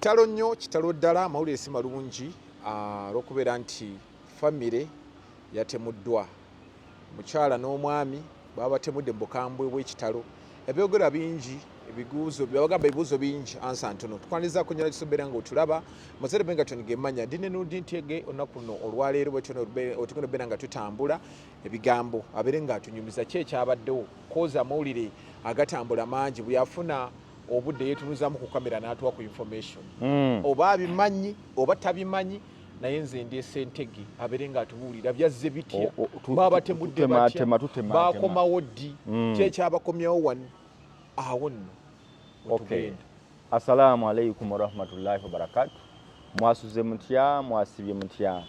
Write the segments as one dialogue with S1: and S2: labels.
S1: Kitalo nnyo, kitalo ddala, amawulire si malungi olw'okubeera nti famire yatemuddwa. Mukyala n'omwami baba batemudde mu bukambwe bw'ekitalo. Ebyogera bingi, bagamba ebibuuzo bingi, ansa ntono. Tukwaniriza ku Nyala Kisobeera ng'otulaba, Muzere Bengatoni Gemmanya, Dine Nudi Ntege olunaku luno olwaleero bwetugenda okubeera nga tutambula ebigambo abeere ng'atunyumiza ki ekyabaddewo, koza amawulire agatambula mangi bwe yafuna obudde yeetunuuzaamu ku kamera n'atuwa ku information. Oba abimanyi oba tabimanyi naye nze ndi Ssentege abeere ng'atubuulira byazze bitya, baba batemudde batya, baakomawo ddi, ki ekyabakomyawo wano awo nno.
S2: Okay. Assalamu alaikum warahmatullahi wabarakatuh. Mwasuze mutya, mwasibye mutya.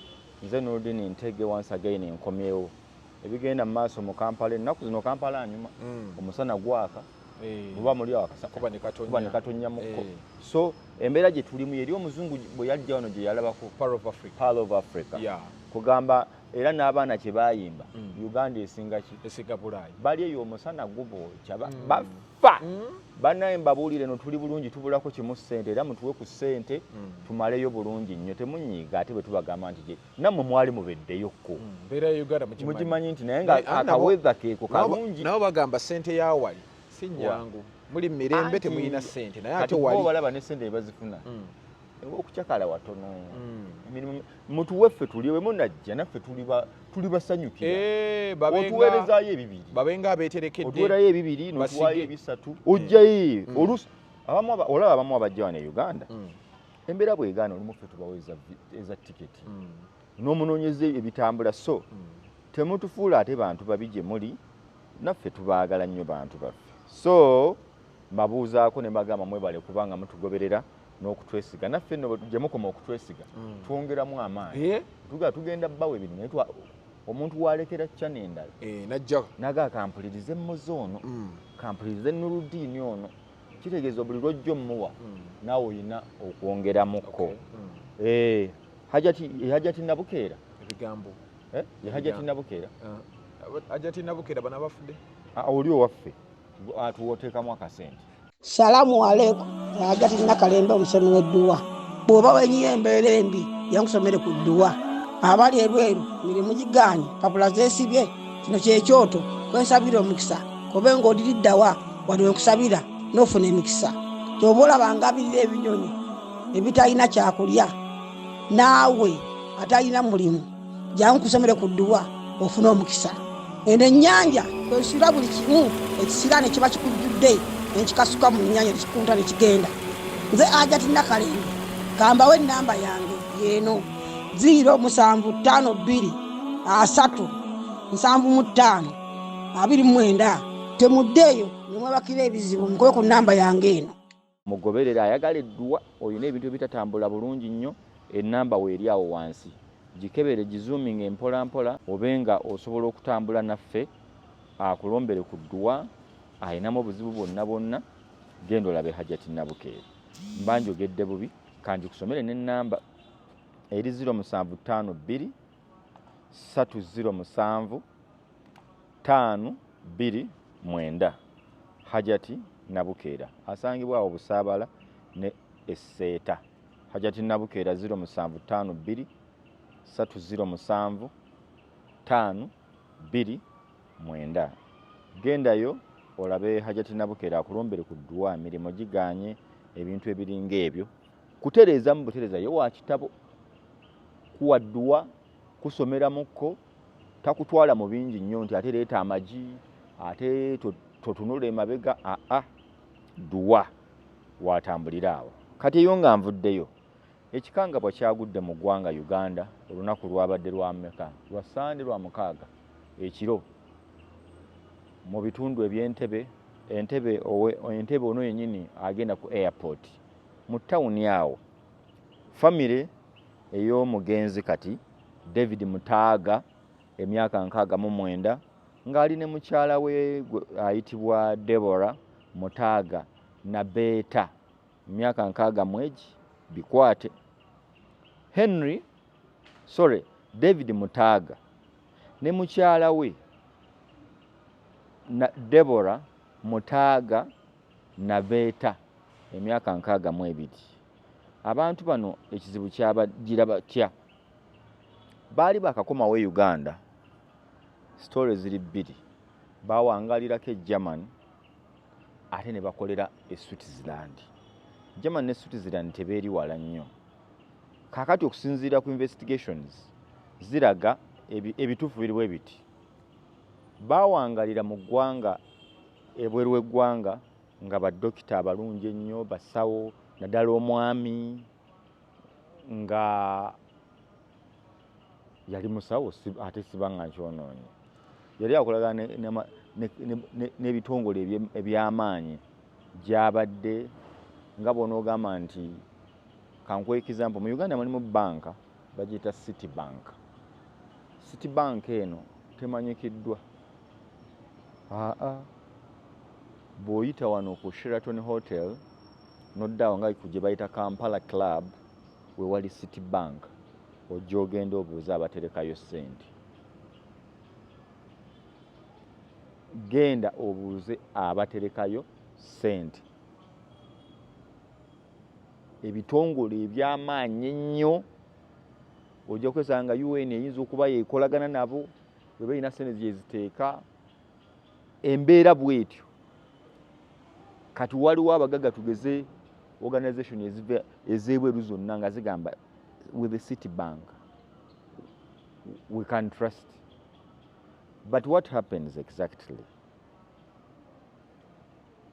S2: Nze Nurdin Ntege once again nkomyewo. Ebigenda mu maaso mu Kampala, ennaku zino Kampala anyuma. Omusana gwaka. Muba muli wakasa
S1: kuba ne
S2: katonya mukko. So embeera gye tulimu yeri omuzungu bwe yajja wano gye yalabako Pearl of Africa.
S1: Yeah.
S2: Kugamba era n'abaana kye bayimba Uganda esinga ki
S1: esiga Bulaayi.
S2: Bali eyo omusana gubookya bafa. Bannaye mbabuulire no tuli bulungi tubulako kimu ssente era mutuwe ku ssente tumaleyo bulungi nnyo temunyiiga ate bwe tubagamba nti gye nammwe mwali mubeddeyokko.
S1: Mbeera ya Uganda
S2: mukimanyi nti naye nga akaweza keeko kalungi.
S1: Nabo bagamba ssente yawali si nnyangu. Muli mu mirembe temuyina ssente naye ate wali
S2: balaba ne ssente ebazifuna. Okukyakala watono. Mutuwe ffe tuliwe munajja naffe tuli basanyukira. Otuweerezaayo ebibiri.
S1: Babenga abeeterekedde.
S2: Otuweerayo ebibiri n'otuwaayo ebisatu. Ojjayi oluusi olaba abamu abajja wano e Uganda. Embeera bw'egaana olumu ffe tubaweeza eza tiketi. N'omunoonyeza ebitambula so temutufuula ate bantu babi gye muli naffe tubaagala nnyo bantu baffe. So mbabuuzaako ne mbagamba mwebale kubanga mutugoberera n'okutwesiga naffe nno gye mukoma okutwesiga twongeramu amaanyi. Tugenda bbawe ebintu naye omuntu walekera channel endala
S1: najja
S2: naga kampulirize mmuze ono kampulirize Nurdin ono kitegeeza buli lwojjo mmuwa naawe olina okwongeramuko. Hajati Nabukeera
S1: ebigambo
S2: Hajati Nabukeera
S1: Hajati Nabukeera bana bafudde
S2: oli owaffe atuwoteekamu akasente.
S3: Salamu alaikum. Hajati Nakalembe omusomi w'edduwa. Bw'oba wenyiye embeera embi yankusomere ku dduwa. Abali ebweru mirimu gigaanye papula zeesibye kino kyekyoto kwesabira omukisa kobe ng'odiriddawa wali wenkusabira n'ofuna emikisa. Ky'oba olaba ngabirira ebinyonyi ebitalina kyakulya naawe atalina mulimu jankusomere ku dduwa ofuna omukisa. Eno ennyanja kwesira buli kimu ekisira ne kiba kikujjudde nekikasuka mu nnyanja nekikunta nekigenda. Nze Hajati Nakalembe kambawo ennamba yange yeeno 075237529. Temuddeeyo nemwebakira ebizibu mukobe ku nnamba yange eno.
S2: Mugoberera ayagala edduwa olina ebintu ebitatambula bulungi nnyo ennamba weeri awo wansi gikebere gizooming empola mpola obenga osobola okutambula naffe akulombere ku dduwa ayinamu obuzibu bwonna genda olabe Hajati Nabukeera. Mba njogedde bubi kanji kusomere n'ennamba eri 0752307 529. Hajati Nabukeera asangibwa awo Busaabala ne Esseeta. Hajati Nabukeera 0752307 529. Gendayo olabe Hajati Nabukeera akulombere ku dduwa emirimu gigaanye ebintu ebiringa ebyo. Kutereeza mu butereeza ye wa kitabo kuwa dduwa kusomera mukko takutwala mu bingi nnyo nti ate leeta amagi ate totunula emabega dduwa watambulira awo. Kati eyo nga nvuddeyo ekikangabwa kyagudde mu ggwanga Uganda olunaku lwabadde lwa mmeka lwa Sande lwa 6 ekiro mu bitundu eby'Entebbe. Entebbe ono yennyini agenda ku airport mu tawuni awo. Famire ey'omugenzi kati David Mutaaga emyaka 69 ng'ali ne mukyala we ayitibwa Deborah Mutaaga na Beeta emyaka 60 bikwate. David Mutaaga ne mukyala we na Deborah Mutaaga na Beeta emyaka 62. abantu bano ekizibu kyabagira batya baali bakakomawo Uganda stories ziri bbiri bawangalirako German ate ne bakolera Switzerland. German ne Switzerland tebeeri wala nnyo. Kakati okusinziira ku investigations ziraga ebituufu biri bwe biti. Bawangalira mu ggwanga ebweru w'eggwanga nga baddokita abalungi ennyo, basawo, naddala omwami nga yali musawo ate sibanga nkyonoonye. Yali akolagana n'ebitongole eby'amaanyi gy'abadde nga bw'onoogamba nti kankuwa example mu Uganda mulimu banka bagiyita City Bank. City Bank eno temanyikiddwa. Bw'oyita wano ku Sheraton Hotel n'oddawo nga ku gye bayita Kampala Club we wali City Bank ojja ogenda obuuza abaterekayo ssente. Genda obuuze abaterekayo ssente. Ebitongole eby'amaanyi ennyo ojja kwesanga UN eyinza okuba yeekolagana nabo bwe balina ssente gye ziteeka. Embeera bw'etyo kati waliwo abagagga tugeze organization ez'ebweru zonna nga zigamba with the City Bank we can trust. But what happens exactly?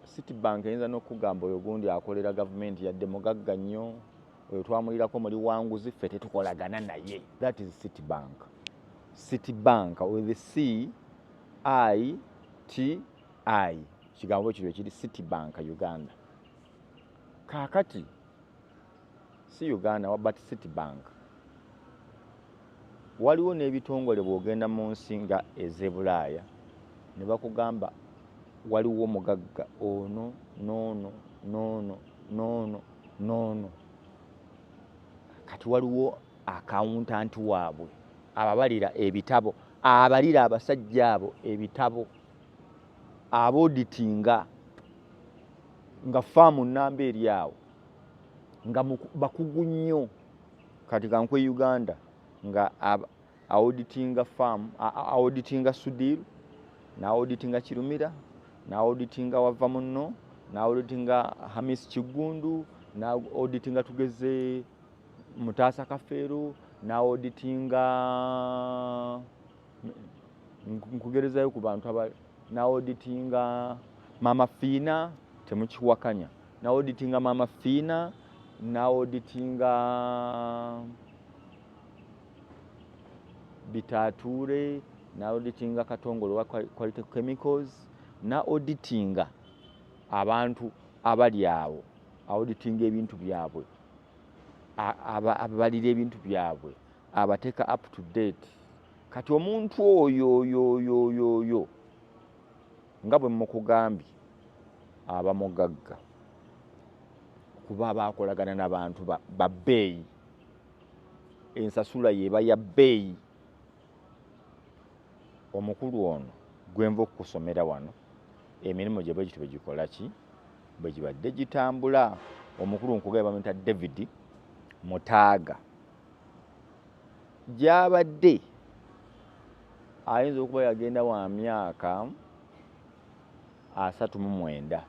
S2: City Bank eyinza n'okugamba oyo gundi akolera gavumenti yadde mugagga nnyo, oyo twamulirako muli wanguzi ffe tetukolagana naye. That is City Bank. City Bank with the C-I-T-I. Kigambo kiro ekiri City Bank Uganda. Kaakati si Uganda but City Bank. Waliwo n'ebitongole bw'ogenda mu nsi nga ez'Ebulaaya ne bakugamba waliwo mugagga ono n'ono. Kati waliwo akawuntanti waabwe ababalira ebitabo, abalira abasajja abo ebitabo, aboditinga nga faamu nnamba eri awo nga bakugu nnyo. Kati kankwe Uganda nga auditinga farm, auditinga Sudiru, na auditinga Kirumira, na auditinga wava muno, na auditinga Hamis Kigundu, na auditinga tugeze Mutasa Kafeero, na auditinga nkugerezayo ku bantu abali, na auditinga Mama Fina temukiwakanya, na auditinga Mama Fina, na auditinga Bitature, na auditinga Katongole wa Quality Chemicals, na auditinga abantu abali awo, auditinga ebintu byabwe, abalira ebintu byabwe, abateeka up to date. Kati omuntu oyo nga bwe mukugambye abamugagga kuba bakolagana n'abantu ba bbeeyi, ensasula yeba ya bbeeyi. Omukulu ono gwenva okukusomera wano emirimu gye bwegityo begikola ki bwe gibadde gitambula. Omukulu nkugamba bamuyita David Mutaaga gy'abadde ayinza okuba yagenda wa myaka 39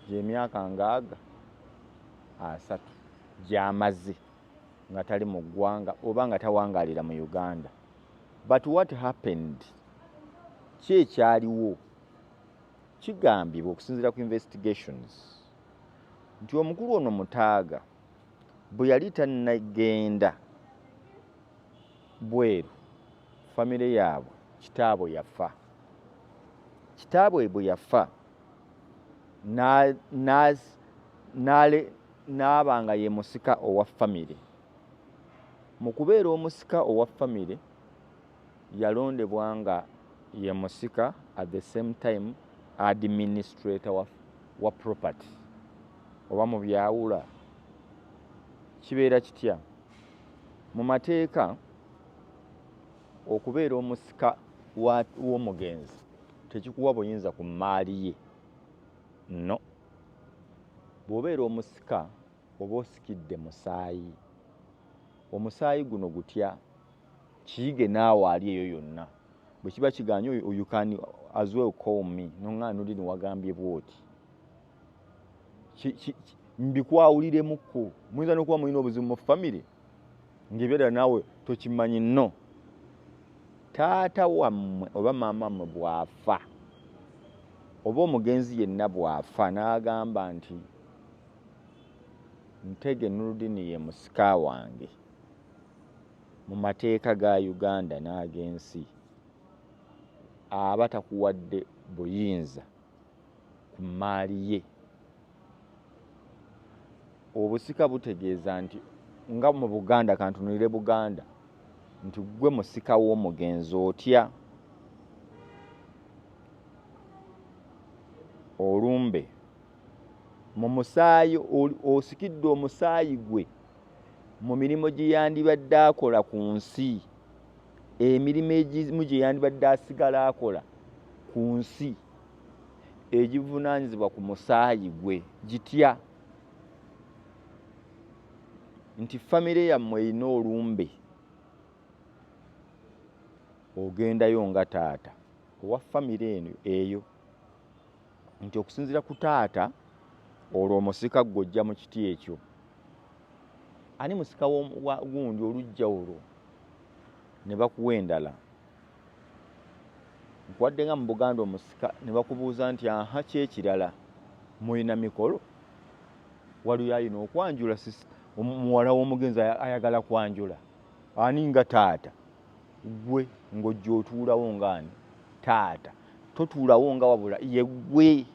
S2: gy'emyaka ngaaga 3 gy'amaze nga tali mu ggwanga oba nga tawangaalira mu Uganda. But what happened? Ki ekyaliwo? Kigambibwa okusinziira ku investigations nti omukulu ono Mutaaga bwe yali tannagenda bweru, famire yaabwe kitaabwe yafa. Kitaabwe bwe yafa n'aba nga ye musika owa famire. Mu kubeera omusika owa famire yalondebwa nga ye musika at the same time administrator wa property oba mu byawula. Kibeera kitya mu mateeka? Okubeera omusika w'omugenzi tekikuwa buyinza ku maali ye, no. Bw'obeera omusika oba osikidde musaayi. Omusaayi guno gutya kiyige naawe ali eyo yonna bwe kiba kiganye you can as well call me nonga Nurdin wagambye bwoti mbikwawuliremuko muyinza n'okuba mulina obuzibu mu family ng'ebyadala naawe tokimanyi nno. Taata wammwe oba maama mmwe bw'afa oba omugenzi yenna bw'afa n'agamba nti Ntege Nurdin ye musika wange mu mateeka ga Uganda n'ag'ensi aba takuwadde buyinza ku mmaali ye. Obusika butegeeza nti nga mu Buganda kantunulire Buganda nti gwe musika w'omugenzi otya. Olumbe mu musaayi osikidde omusaayi gwe mu mirimu gye yandibadde akola ku nsi, emirimu egimu gye yandibadde asigala akola ku nsi egivunaanyizibwa ku musaayi gwe gitya. Nti famire yammwe erina olumbe ogendayo nga taata owa famire eno eyo nti okusinziira ku taata olwo omusika gw'ojja mu kiti ekyo. Ani musika gundi olujja olwo ne bakuwa endala. Nkuwadde nga mu Buganda omusika ne bakubuuza nti aha kyekirala mulina mikolo waliyo ayina okwanjula muwala w'omugenzi ayagala kwanjula. Ani nga taata gwe ng'ojja otuulawo ng'ani taata totuulawo nga wabula ye gwe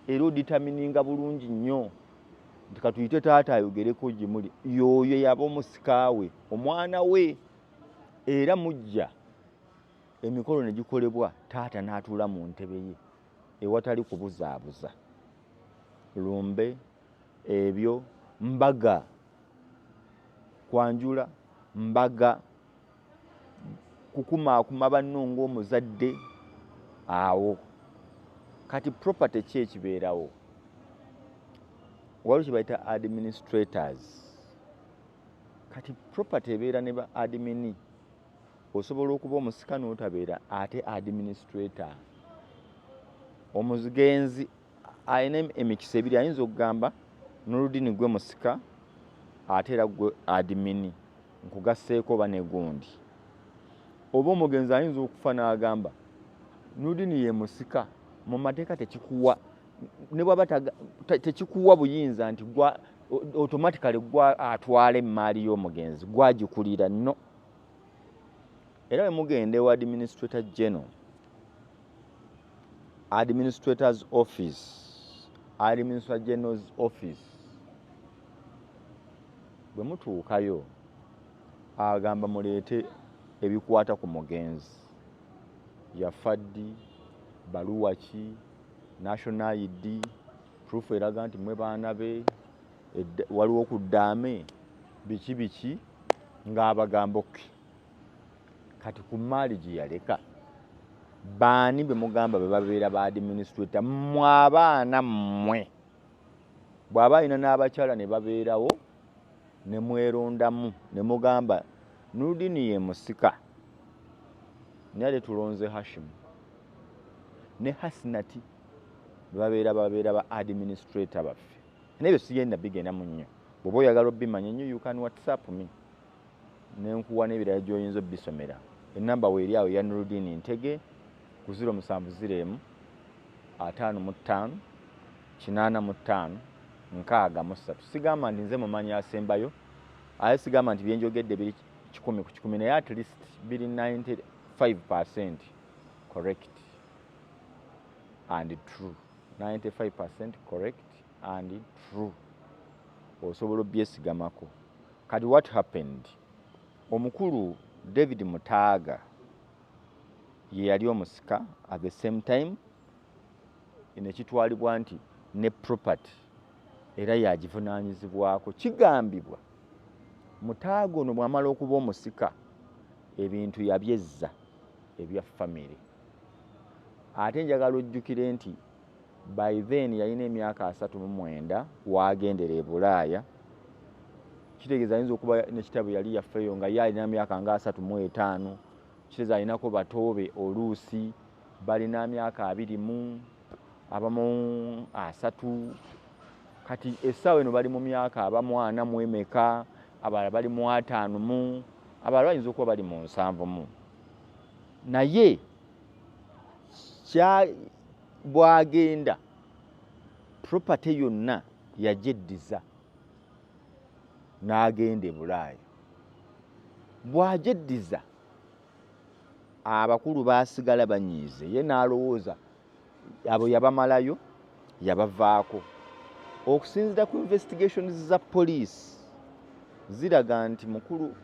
S2: era oditamininga bulungi nnyo nti katuyite taata ayogereko gye muli yoyo yaba omusika we omwana we era mujja emikolo ne gikolebwa taata n'atuula mu ntebe ye ewatali kubuzaabuza. Lumbe ebyo mbaga kwanjula mbaga kukumaakuma banno ng'omuzadde awo. Kati property ki ekibeerawo? Waliwo kye bayita administrators. Kati property ebeera ne ba admini. Osobola okuba omusika n'otabeera ate administrator. Omugenzi alina emikisa ebiri, ayinza okugamba Nurdin gwe musika ate era gwe admini nkugasseeko oba ne gundi. Oba omugenzi ayinza okufa n'agamba Nurdin ye musika mu mateeka tekikuwa ne bwaba tekikuwa buyinza nti gwa automatically gwa atwala emmaali y'omugenzi gwagikulira nno. Era bwe mugenda ewa administrator general, administrator's office, administrator general's office, bwe mutuukayo agamba muleete ebikwata ku mugenzi, yafa ddi, baluwa ki, national ID, proof eraga nti mwe baana be, waliwo okuddaame biki biki ng'abagambo ke. Kati ku mmaali gye yaleka baani be mugamba be babeera ba administrator? Mmwe abaana mmwe bw'aba alina n'abakyala ne babeerawo ne mwerondamu ne mugamba Nurdin ye musika naye ate tulonze Hashim ne Hasinati babeera ba administrator baffe. N'ebyo sigenda bigenda mu nnyo. Bw'oba oyagala obbimanya nnyo you can WhatsApp me ne nkuwa n'ebirala gy'oyinza obbisomera. Ennamba weeri awo ya Nurdin Ntege ku 070 55 85 63. Sigamba nti nze mumanyi asembayo, aye sigamba nti byenjogedde biri 10 ku 10 naye at least biri 95% correct and true. 95% correct and true. Osobola obyesigamako. Kati what happened? Omukulu David Mutaaga ye yali omusika at the same time nekitwalibwa nti ne property era yagivunaanyizibwako. Kigambibwa Mutaaga ono bw'amala okuba omusika ebintu yabyezza ebya family. Ate njagala ojjukire nti by then yalina emyaka 39 waagendera e Bulaaya kitegeeza ayinza okuba nekitabo yali yaffeeyo nga ye alina myaka nga 35, kitegeeza alinako batoobe oluusi balina myaka 20 abamu 3, kati essaawa eno bali mu myaka abamu 40 mu emeka, abalala bali mu 5 abalala bayinza okuba bali mu 7 naye bwagenda property yonna yajeddiza n'agenda e Bulaaya. Bwajeddiza abakulu baasigala banyiize, ye n'alowooza abo yabamalayo yabavaako. Okusinziira ku investigations za poliisi ziraga nti mukulu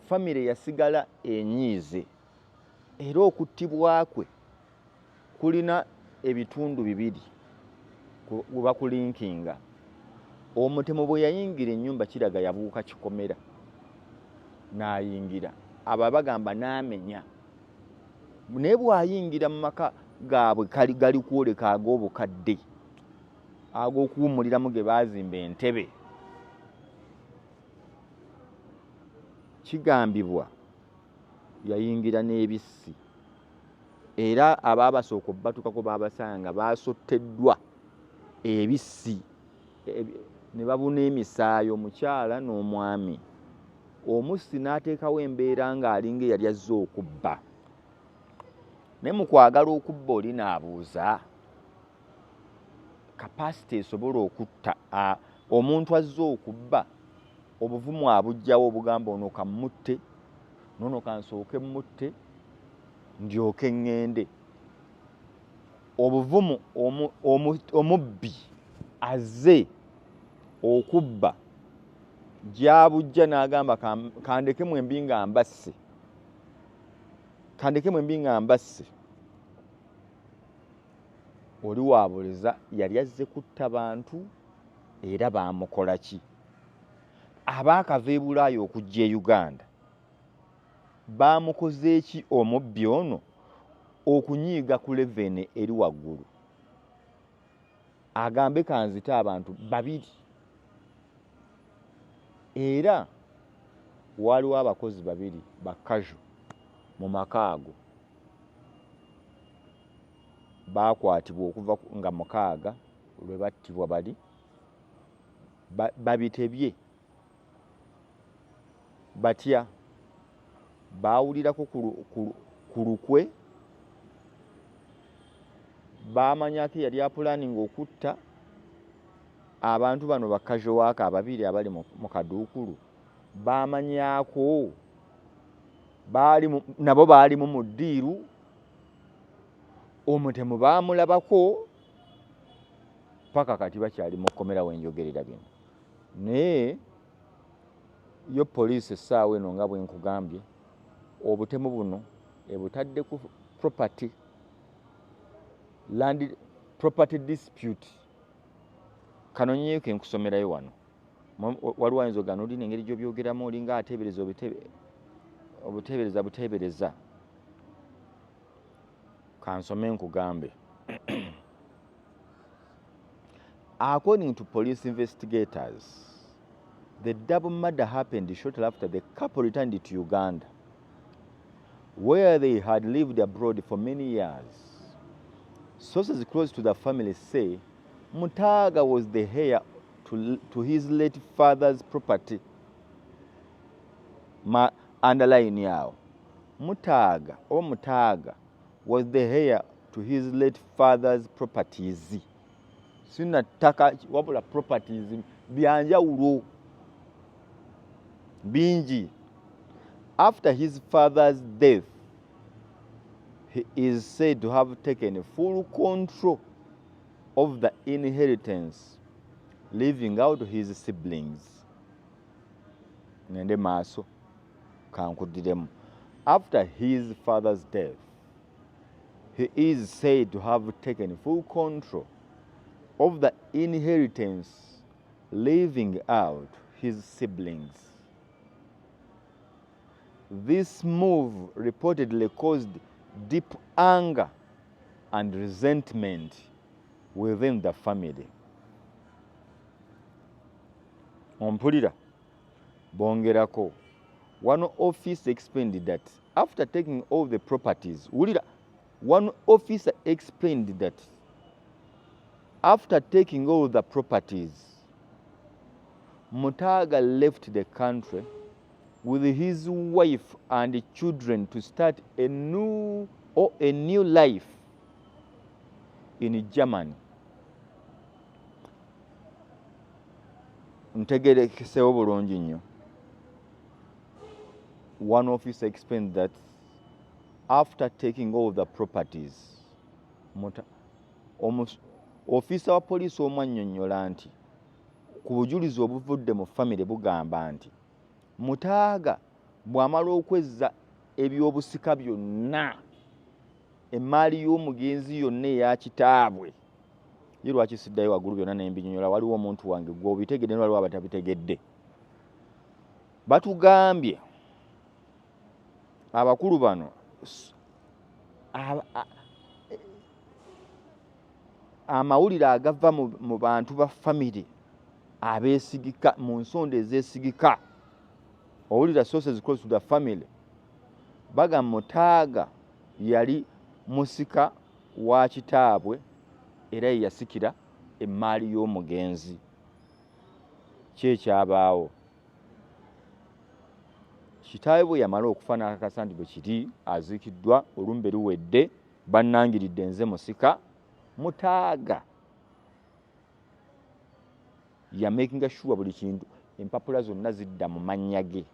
S2: famire yasigala enyiize era okuttibwa kwe kulina ebitundu 2 we bakulinkinga. Omutemu bwe yayingira ennyumba kiraga yabuuka kikomera n'ayingira, abo bagamba n'amenya, naye bw'ayingira mu maka gaabwe gali kwoleka ag'obukadde ag'okuwummuliramu ge baazimba entebe. Kigambibwa yayingira n'ebissi era abaabasooka obbatukako baabasanga baasotteddwa ebissi ne babuna emisaayi, omukyala n'omwami. Omussi n'ateekawo embeera ng'alinga eyali azze okubba. Naye mu kwagala okubba oli n'abuuza kapasite esobola okutta omuntu azze okubba, obuvumu abujjawo obugamba ono kamutte nono kansooke mutte ndyoke ŋŋende. Obuvumu omubbi azze okubba gyabujja n'agamba kandekemu embi nga mbasse, kandekemu embi nga mbasse. Oli waabuleza yali azze kutta bantu era baamukola ki? Abaakava e Bulaaya okujja e Uganda baamukoze ki omubbi ono okunyiiga ku leveni eri waggulu agambe kanzite abantu 2 era waliwo abakozi 2 bakajo mu maka ago baakwatibwa okuva nga 6 lwe battibwa bali babitebye batya baawulirako ku lukwe baamanyako yali apulaninga okutta abantu bano bakajo waaka 2 abali mu kaduukulu. Baamanyako nabo baalimu mu ddiiru, omutemu baamulabako paka kati bakyali mu kkomera wenjogerera bino. Naye yo poliisi essaawa eno nga bwe nkugambye obutemu buno ebutadde ku land property dispute. Kanonyeeko enkusomerayo wano waliwo ayinza ogana olina engeri gy'obyogeramu olinga ateebereza buteebereza. Kansome nkugambe. According to police investigators, the double murder happened shortly after the couple returned to Uganda, where they had lived abroad for many years. Sources close to the family say Mutaga was the heir to his late father's property. Underline yao. Mutaga was the heir to his late father's properties. Sina taka wabula properties byanjawulo bingi. After his father's death, he is said to have taken full control of the inheritance, leaving out his siblings. Ngende maaso kankudiremu. After his father's death, he is said to have taken full control of the inheritance, leaving out his siblings. This move reportedly caused deep anger and resentment within the family. Ompulira bongerako. One officer explained that after taking all the properties, one officer explained that after taking all the properties, Mutaga left the country with his wife and children to start a new life in Germany. Ntegerekesewo bulungi nnyo. One officer explained that after taking all the properties, officer wa poliisi omu annyonnyola nti ku bujulizi obuvudde mu famire bugamba nti Mutaaga bw'amala okwezza ebyobusika byonna, emmaali y'omugenzi yonna eya kitaabwe, ye lwaki siddayo waggulu byonna ne mbinyonnyola, waliwo omuntu wange gwe obitegedde ne waliwo abatabitegedde. Batugambye abakulu bano amawulire agava mu bantu ba famire abeesigika mu nsonda ezeesigika, owulira sources close to the family, baga Mutaaga yali musika wa kitaabwe era ye yasikira emmaali y'omugenzi. Kyekyabaawo kitaawe bwe yamala okufa n'akakasa nti bwe kiri aziikiddwa olumbe luwedde, bannangiridde nze musika, Mutaaga ya making sure buli kintu, empapula zonna zidda mu mannya ge,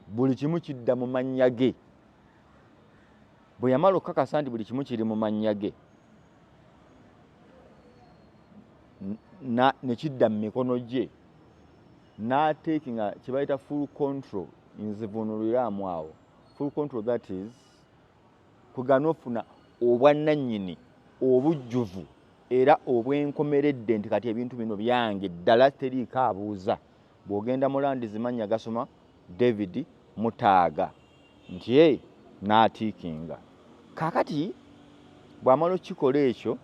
S2: buli kimu kidda mu mannya ge. Bwe yamala okukakasa nti buli kimu kiri mu mannya ge, ne kidda mu mikono gye, n'ateekinga kye bayita full control. Nzivunuliramu awo full control, that is kugana ofuna obwannannyini obujjuvu era obwenkomeredde nti kati ebintu bino byange ddala teriiko abuuza. Bw'ogenda mu landi zimannya gasoma David Mutaaga nti n'atiikinga. Kaakati bw'amala okikola ekyo,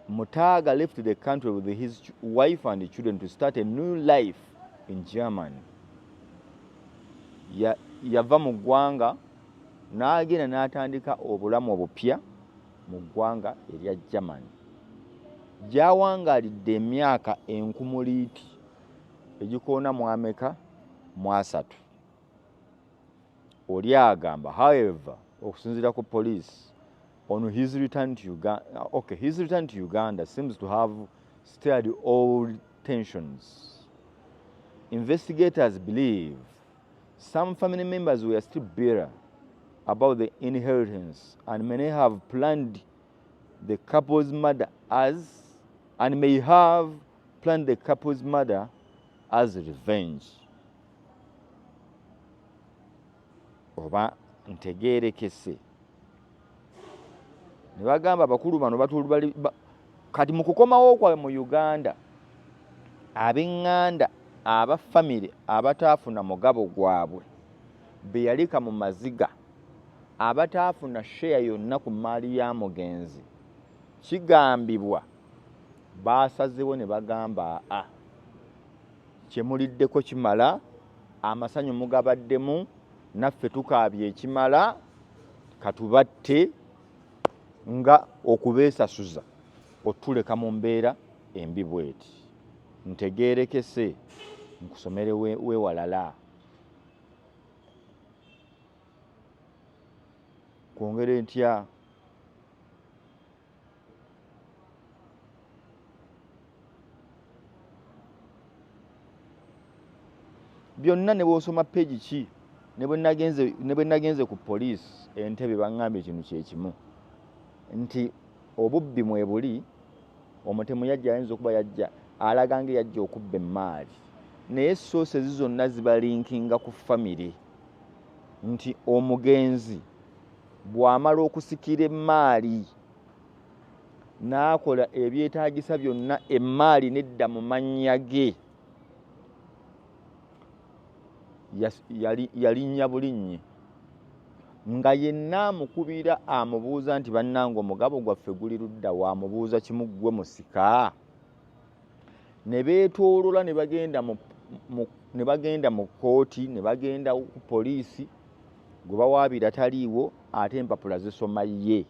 S2: Mutaaga left the country with his wife and children to start a new life in Germany. Yava mu ggwanga n'agenda n'atandika obulamu obupya mu ggwanga erya Germany. Gy'awangaalidde emyaka enkumuliiti egikoona mu ameka mu asatu. Oli agamba, however, okusinziira ku police, on his return to Uganda, seems to have stirred old tensions. Investigators believe some family members were still bitter about the inheritance and may have planned the couple's murder as revenge. Oba ntegeerekese. Ne bagamba abakulu bano kati mu kukomawo kwa mu Uganda, ab'eŋŋanda aba famire abataafuna mugabo gwabwe be yalika mu maziga, abataafuna share yonna ku mmaali ya mugenzi, kigambibwa baasazewo ne bagamba kye muliddeko kimala, amasanyu mugabaddemu, naffe tukaabye ekimala, katubatte nga okubeesasuza otuleka mu mbeera embi bweti. Ntegeerekese nkusomere weewalala. Kwongere ntya byonna ne bw'osoma peegi ki ne bwe nagenze ku poliisi Entebbe baŋŋambye ekintu kye kimu nti obubbi mwe buli, omutemu yajja ayinza okuba yajja alaga nga yajja okubba emmaali, naye sources zonna zibalinkinga ku famire nti omugenzi bw'amala okusikira emmaali n'akola ebyetaagisa byonna, emmaali nedda mu mannya ge, yalinnya bulinnyi nga yenna amukubira amubuuza nti bannange omugabo gwaffe guli ludda, waamubuuza kimu ggwe musika. ne beetoolola ne bagenda mu kooti ne bagenda ku poliisi gwe bawaabira taliiwo ate empapula zisoma ye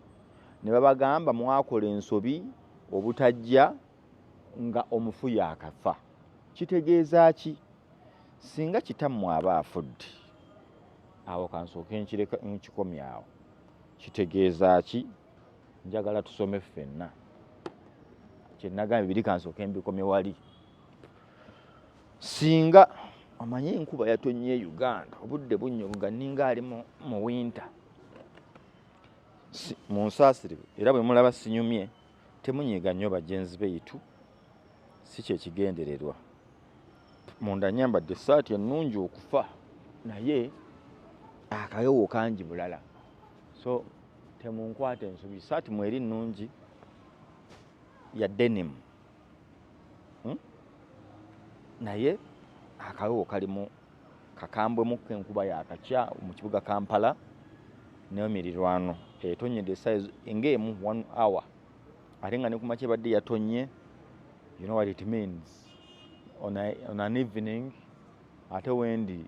S2: ne babagamba mwakola ensobi obutajja nga omufu yaakafa. Kitegeeza ki? Singa kitammwe aba afudde awo kansooke nkikomye awo. Kitegeeza ki? Njagala tusome ffenna kyenagambye biri kansooke mbikomye wali. Singa omanye enkuba yatonye Uganda obudde bunnyoga ninga ali mu winter munsaasire era bwe mulaba sinyumye temunyiiga nnyo bagenzi beitu si kyekigendererwa. Munda nyambadde essaati ennungi okufa naye akayowo kangi bulala so temunkwata ensobi. Essaati mweri nnungi ya denim naye akayowo kalimu kakambwemu enkuba yakakya mu kibuga Kampala n'emirirwano etonyedde essaawa ng'emu 1 hour ate nga ne ku makya badde yatonye. You know what it means on an evening ate wendi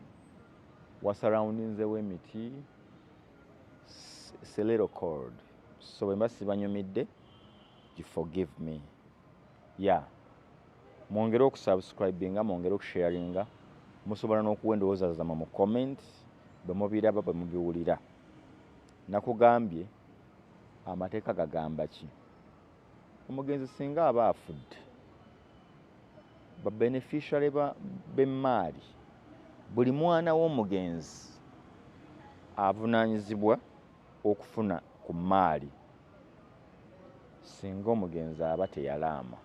S2: wasurroundinzewo emiti Celero cold. So bwe mba sibanyumidde you forgive me. Yeah. Mwongere okusubscribinga, mwongere okusharinga, musobola n'okuwa endowooza zammwe mu comment bwe mubiraba bwe mubiwulira. Nakugambye amateeka gagamba ki? Omugenzi singa aba afudde ba beneficiary b'emmaali buli mwana w'omugenzi avunaanyizibwa okufuna ku mmaali singa omugenzi aba teyalaama.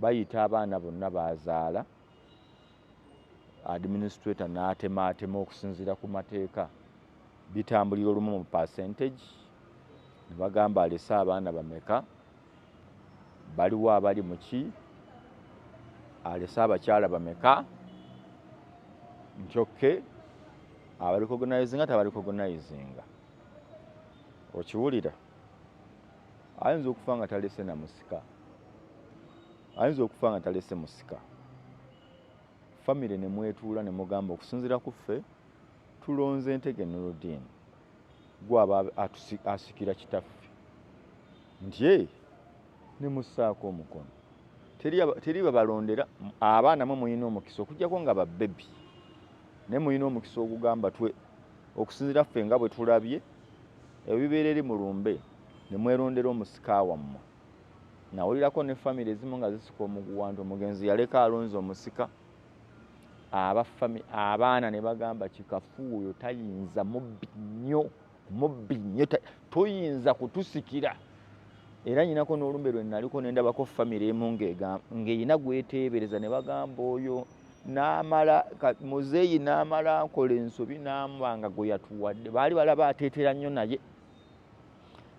S2: Bayita abaana bonna bazaala administrator n'atemaatema okusinziira ku mateeka bitambulira olumu mu percentage ne bagamba alese abaana bameka, baliwo abali mu ki, alese abakyala bameka, nkyоkke abarecognizinga tabarecognizinga. Okiwulira? Ayinza okufa nga talese na musika, ayinza okufa nga talese musika. Famire ne mwetuula ne mugamba okusinziira ku ffe tulonze Ntege Nuruddin gwaba asikira kitaffe nti ne mussaako omukono. Teri babalondera abaana mwe muyina omukisa okujjako nga babbebi ne muyina omukisa ogugamba okusinziira ffe nga bwe tulabye ebibeera eri mu lumbe ne mwerondera omusika wammwe. Nawulirako ne famire ezimu nga zisika omuguwa nti omugenzi yaleka alonze omusika, abaana ne bagamba kikafu oyo tayinza, mubbi nnyo toyinza kutusikira. Era nyinako n'olumbe lwe naliko ne ndabako famire emu ng'erina gweteebereza ne bagamba oyo n'amala muzeeyi n'amala akola ensobi n'amubanga gwe yatuwadde. Baali balaba ateetera nnyo naye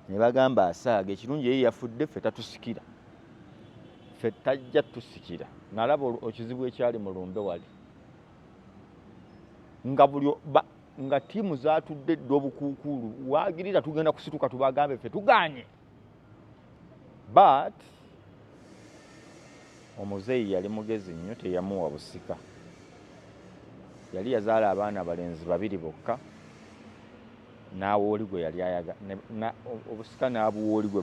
S2: ne bagamba asaaga ekirungi ye yafudde ffe tatusikira, ffe tajja tusikira. Nalaba ekizibu ekyali mu lumbe wali nga ttiimu zaatudde dde obukuukuulu waagirira tugenda kusituka tubagambe ffe tuganye. But omuzeeyi yali mugezi nnyo teyamuwa busika. Yali yazaala abaana abalenzi 2 bokka n'awooli gwe yali ayaga obusika n'abuwooli gwe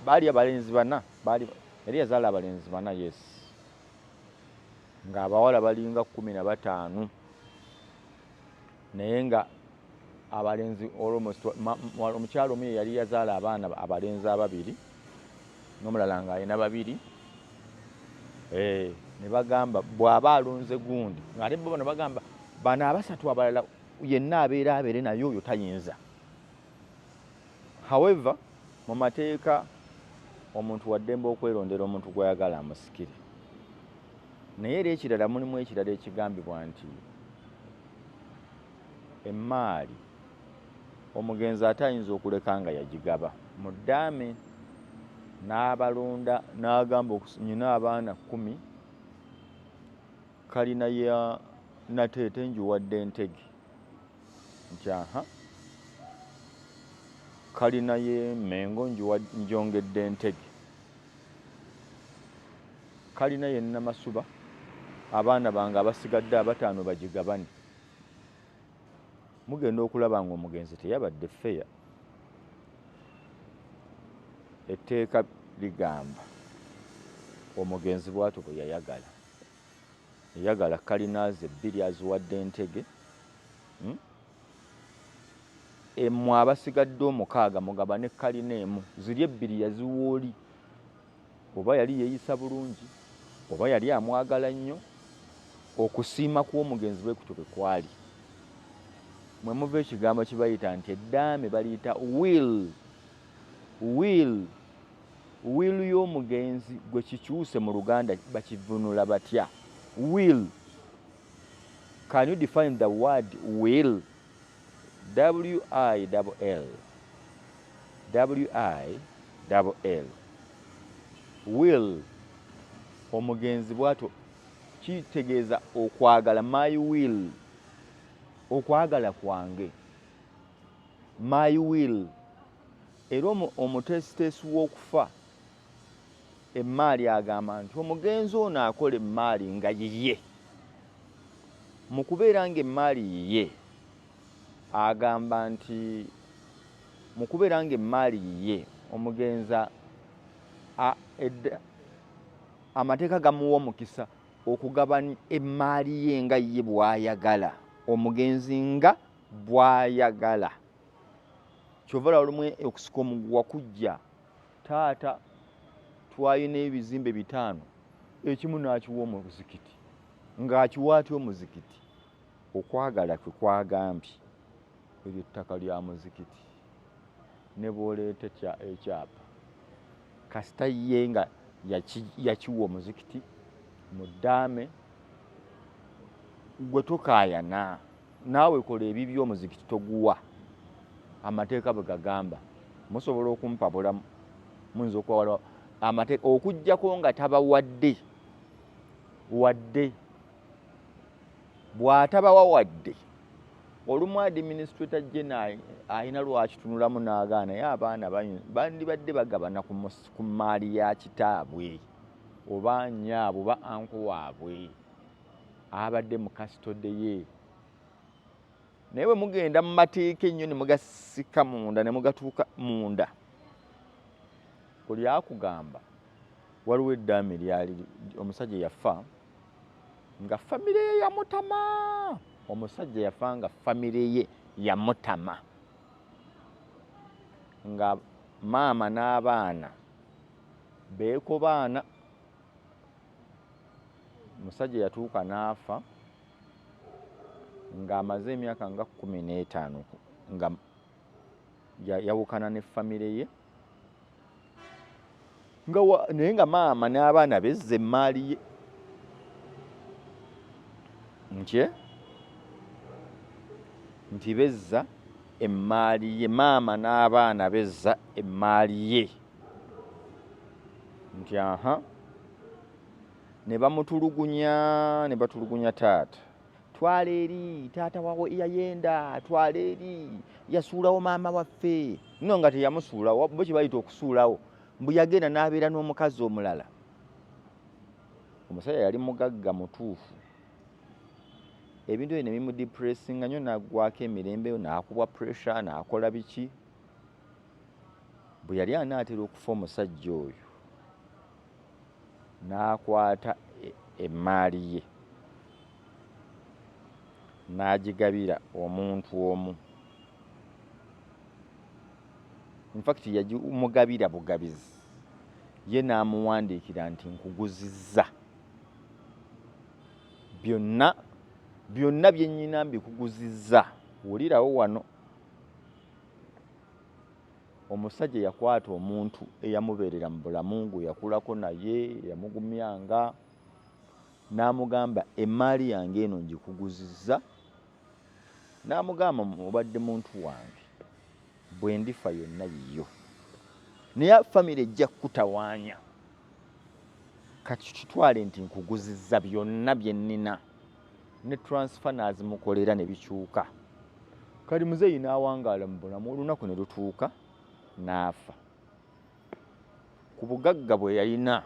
S2: baali abalenzi 4 yali yazaala abalenzi 4 yes ng'abawala balinga 15 naye nga abalenzi omukyalo omu yali yazaala abaana abalenzi 2 n'omulala ng'alina 2 ne bagamba bw'aba alonze gundi ng'ate bo bano bagamba bano 3 abalala yenna abeere naye oyo tayinza. However mu mateeka omuntu waddembe okwerondera omuntu gw'ayagala amusikire. Naye era ekirala mulimu ekirala ekigambibwa nti emmaali omugenzi atayinza okuleka nga yagigaba. Muddaame n'abalonda n'agamba nyina abaana 10 kalina ya Nateete njiwadde Ntege nti kalina ye Mengo njongedde Ntege. kalina yenna masuba abaana bange abasigadde abataano bagigabane mugenda okulaba nga omugenzi teyabadde feya etteeka ligamba omugenzi bw'atyo bwe yayagala kalinaze ebbiri aziwadde Entege emmwe abasigadde omukaaga mugabane kalina emu ziri ebbiri yaziwa oli oba yali yeeyisa bulungi oba yali amwagala nnyo okusiima kw'omugenzi bwe kutyo bwe kwali mwe muva ekigambo kibayita nti eddaame baliyita will y'omugenzi gwe kikyuse mu Luganda bakivunula batya will. Can you define the word will? W-I-L-L. W-I-L-L. Will. Omugenzi bw'atyo kitegeeza okwagala. My will. Okwagala kwange. My will. Era omutesitesi w'okufa emmaali agamba nti omugenzi ono akola emmaali nga yiye. Mu kubeera nga emmaali yiye agamba nti mu kubeera nga emmaali yiye omugenza amateeka gamuwa omukisa okugabanya emmaali ye nga ye bw'ayagala omugenzi nga bw'ayagala. Kyova olumu okusika omuguwa kujja taata twalina ebizimbe 5 ekimu n'akiwa omuzikiti ng'akiwa atya omuzikiti okwagala kwe kwagambye eryo ettaka lya muzikiti ne bw'oleeta ekyapa kasita ye nga yakiwa omuzikiti mu ddaame gwe tokaayana naawe kola ebibi omuzikiti toguwa amateeka bwe gagamba. Musobola okumpabula muyinza okwawala amateeka okuggyako nga tabawadde bw'atabawa wadde olumu administrator general ayina lwakitunulamu n'agaana ye abaana bandibadde bagabana ku mmaali ya kitaabwe oba nnyaabwe oba anko waabwe abadde mu kasitode ye. Naye bwe mugenda mu mateeka ennyo ne mugasika munda ne mugatuuka munda ku lyakugamba waliwo eddaame lyali omusajja yafa nga famire ye yamutama. Omusajja yafa nga famire ye yamutama nga maama n'abaana beekobaana. Omusajja yatuuka n'afa ng'amaze emyaka nga 15 nga yawukana ne famire ye naye nga maama n'abaana bezza emmaali ye nti bezza emmaali ye. Maama n'abaana bezza emmaali ye nti ne batulugunya taata. Twala eri taata wawe yayenda, twala eri yasuulawo maama waffe. Nno nga teyamusuulawo bo kye bayita okusuulawo mbu yagenda n'abeera n'omukazi omulala. Omusajja yali mugagga mutuufu. Ebintu bino bimudepressinga nnyo n'aggwako emirembe n'akubwa pressure n'akola biki. Bwe yali anaatera okufa omusajja oyo n'akwata emmaali ye n'agigabira omuntu omu. In fact yagimugabira bugabizi ye n'amuwandiikira nti nkuguzizza byonna bye nnyina mbikuguzizza. Wulirawo wano. Omusajja yakwata omuntu eyamubeerera mu bulamu gwe yakulako naye yamugumyanga n'amugamba emmaali yange eno ngikuguzizza. N'amugamba obadde muntu wange bwe ndifa yonna yiyo naye famire ejja kutawaanya kati kitwale nti nkuguzizza byonna bye nnina. Ne transfer n'azimukolera ne bikyuka. Kali muzeeyi n'awangaala mu bulamu olunaku ne lutuuka n'afa. Ku bugagga bwe yalina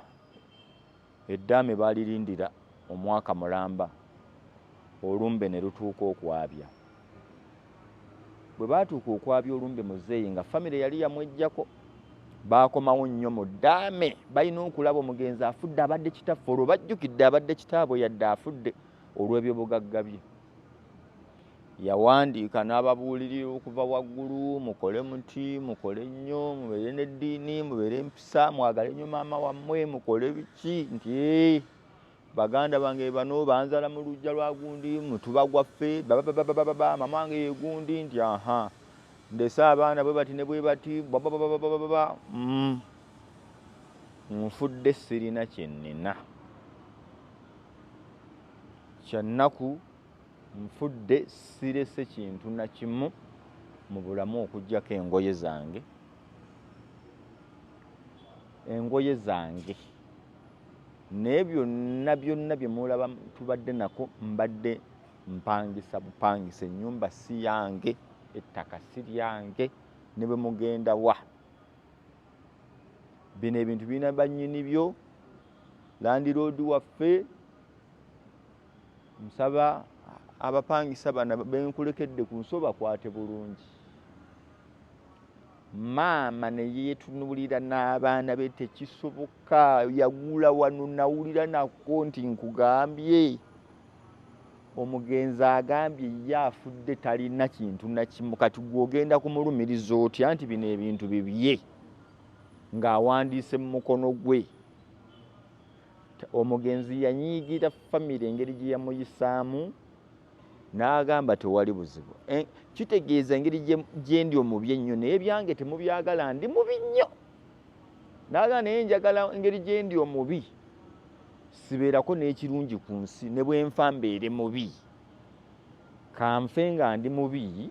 S2: eddaame balirindira omwaka mulamba olumbe ne lutuuka okwabya. Bwe baatuuka okwabya olumbe muzeeyi nga famire yali yamwejjako, baakomawo nnyo mu ddaame balina okulaba omugenzi afudde abadde kitaffe, olwo bajjukidde abadde kitaabwe yadde afudde olw'ebyobugagga bye. Yawandiika n'ababuulirira okuva waggulu, mukole muti, mukole nnyo, mubeere n'eddiini, mubeere empisa, mwagale nnyo maama wammwe, mukole biki, nti baganda bange bano banzala mu luggya lwa gundi, mutuba gwaffe, mama wange ye gundi, nti aha ndese abaana bwe bati ne bwe bati, nfudde sirina kye nnina. Kyannaku nfudde sirese kintu na kimu mu bulamu okuggyako engoye zange. Engoye zange naye byonna bye mulaba tubadde nako mbadde mpangisa bupangisa, ennyumba si yange, ettaka si lyange, ne bwe mugenda wa. Bino ebintu birina bannyini byo, landiroodi waffe. Nsaba abapangisa bana benkulekedde ku nsi bakwate bulungi. Maama ne yeetunuulira n'abaana be tekisoboka, yagula wano nawulira nako nti nkugambye omugenzi agambye ye afudde talina kintu na kimu, kati gw'ogenda kumulumiriza otya nti bino ebintu bibye ng'awandiise mu mukono gwe. Omugenzi yanyiigira famire engeri gye yamuyisaamu n'agamba tewali buzibu. Kitegeeza engeri gye ndi omubi ennyo, naye byange temubyagala, ndi mubi nnyo. N'agamba naye njagala engeri gye ndi omubi, sibeerako n'ekirungi ku nsi, ne bwe nfa mbeere mubi. Kanfe nga ndi mubi,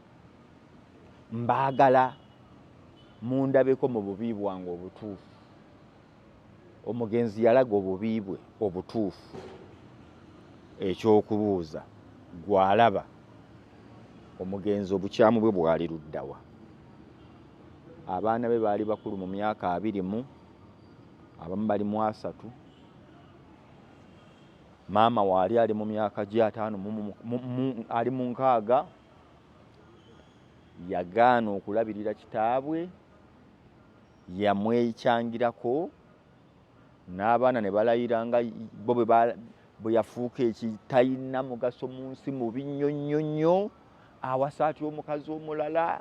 S2: mbaagala mundabeko mu bubi bwange obutuufu. Omugenzi yalaga obubi bwe obutuufu. Ekyokubuuza gw'alaba omugenzi obukyamu bwe bwali luddawa. Abaana be baali bakulu mu myaka 20, abamu bali mu 3. Maama waali ali mu myaka gya 5 ali mu 6. Yagaana okulabirira kitaabwe, yamwekyangirako, n'abaana ne balayira nga bo bwe yafuuka ekitayina mugaso mu nsi, mubi nnyo nnyo nnyo, awasa atya omukazi omulala,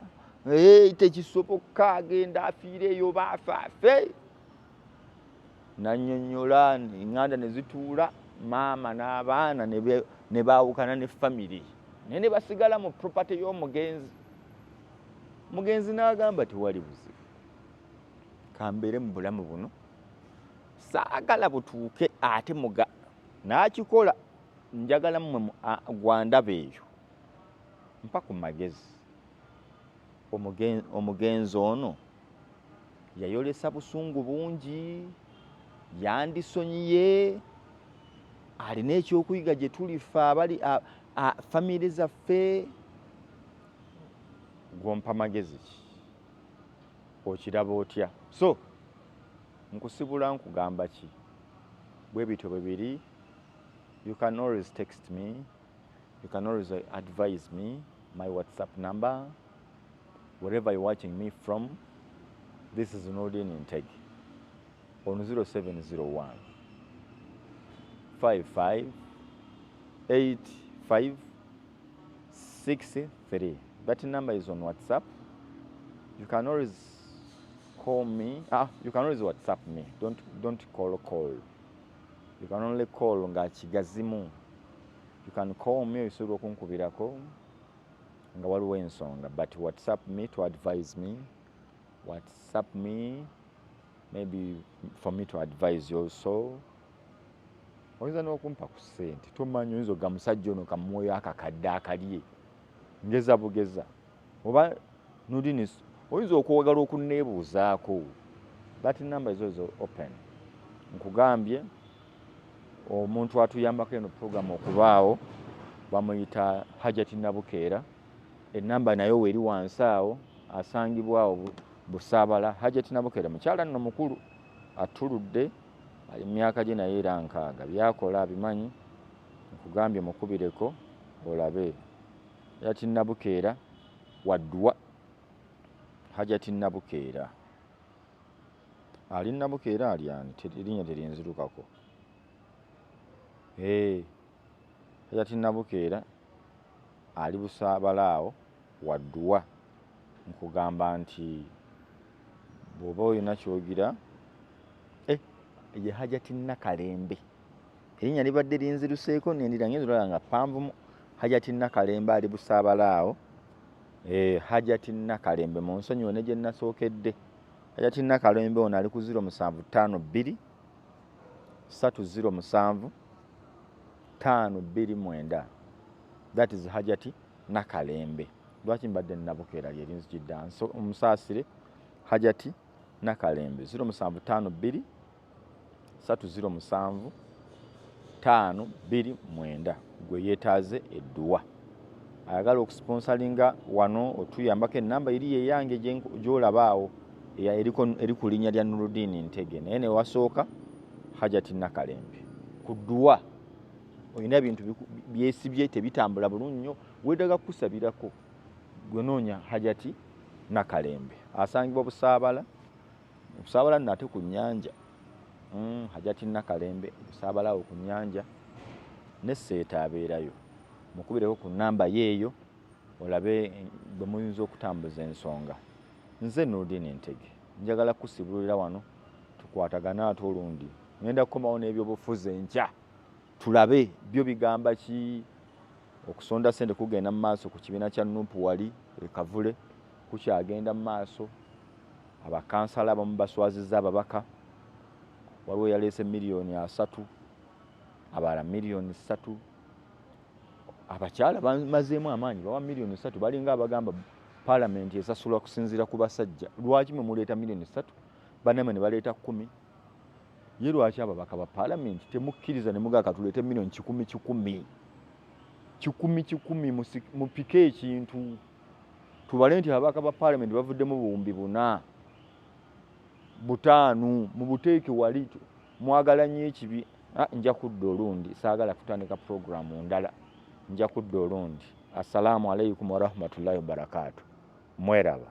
S2: tekisoboka, agenda afiire eyo baafaafe. Nannyonnyola, eŋŋanda ne zituula, maama n'abaana ne baawukana ne famire, naye ne basigala mu property y'omugenzi. Mugenzi n'agamba tewali buzibu, kambeere mu bulamu buno, saagala butuuke ate n'akikola, njagala mmwe gwandaba eyo, mpa ku magezi. Omugenzi ono yayolesa busungu bungi, yandisonyiye, alina ekyokuyiga gye tulifa abali famire zaffe. Gwompa magezi ki? Okiraba otya? So nkusibula nkugamba ki? Bwe bityo bwe biri. You can always text me, you can always advise me. My WhatsApp number, wherever you're watching me from, this is Nordin Integ on 0701 55 85 63. That number is on WhatsApp. You can always call me. You can always WhatsApp me. Don't call. You can only call nga kigazimu. You can call me osobola okunkubirako nga waliwo ensonga, but WhatsApp me to advise me. WhatsApp me maybe for me to advise you also. Oyinza n'okumpa ku ssente, tomanyi oyinza ga musajja ono kamwoyo akakadde akalye ngeza bugeza, oba Nudini oyinza okwagala okunneebuuzaako. That number is always open. Nkugambye omuntu atuyambako eno program okubaawo bamuyita Hajati Nabukeera. Enamba nayo weri wansi awo, asangibwawo Busaabala. Hajati Nabukeera mukyala nno mukulu, atuludde, ali myaka gye naye era nkaaga byakola abimanyi nkugambye mukubireko olabe Hajati Nabukeera Waddwa Hajati Nabukeera ali Nabukeera ali ani erinnya terinzirukako Hajati Nabukeera ali Busaabalaawo Waddwa nkugamba nti bw'oba olina kyogira ye Hajati Nakalembe erinnya libadde linziruseeko nendirange ndolaba nga ppanvumu Hajati Nakalembe ali Busaabalaawo Hajati Nakalembe mu nsonyi ne gye nasookedde Hajati Nakalembe ono ali ku 0752 307 529 that is Hajati Nakalembe lwaki mbadde Nabukeera lyerinzijidde omusaasire Hajati Nakalembe 0752 307 529 gwe yeetaaze eddwa ayagala okusponsalinga wano otuyambako ennamba eri yeyange gy'olabaawo eri ku linnya lya Nuruddin Ntege naye ne wasooka Hajati Nakalembe ku ddwa olina ebintu byesibye tebitambula bulungi nnyo weedaga kusabirako gwe noonya Hajati Nakalembe asangibwa Busaabala nate ku nnyanja Hajati Nakalembe Busaabalaawo ku nnyanja ne Seeta abeerayo mukubireko ku nnamba yeeyo olabe bwe muyinza okutambuza ensonga nze Nuruddin Ntege njagala kusibulira wano tukwatagana ate olundi ngenda kukomawo n'ebyobufuzi enkya tulabe byo bigamba ki okusonda ssente kugenda mu maaso ku kibiina kya Nuupu wali Kavule kukyagenda mu maaso abakansala abamu baswazizza ababaka waliwo yaleese $3 million abalala $3 million abakyala bamazeemu amaanyi bawa $3 million balinga abagamba Parliament esasulwa kusinziira ku basajja lwaki mwe muleeta $3 million banamwe ne baleeta 10 ye lwaki ababaka ba Parliament temukkiriza ne mugaaka tuleete $1 million 10 mupike ekintu tubale nti ababaka ba Parliament bavuddemu 4,000 5 mu buteeke wali mwagala nnyo ekibi nja kudda olundi saagala kutandika programu ndala nja kudda olundi assalamu alaikum warahmatullahi wabarakatuh mweraba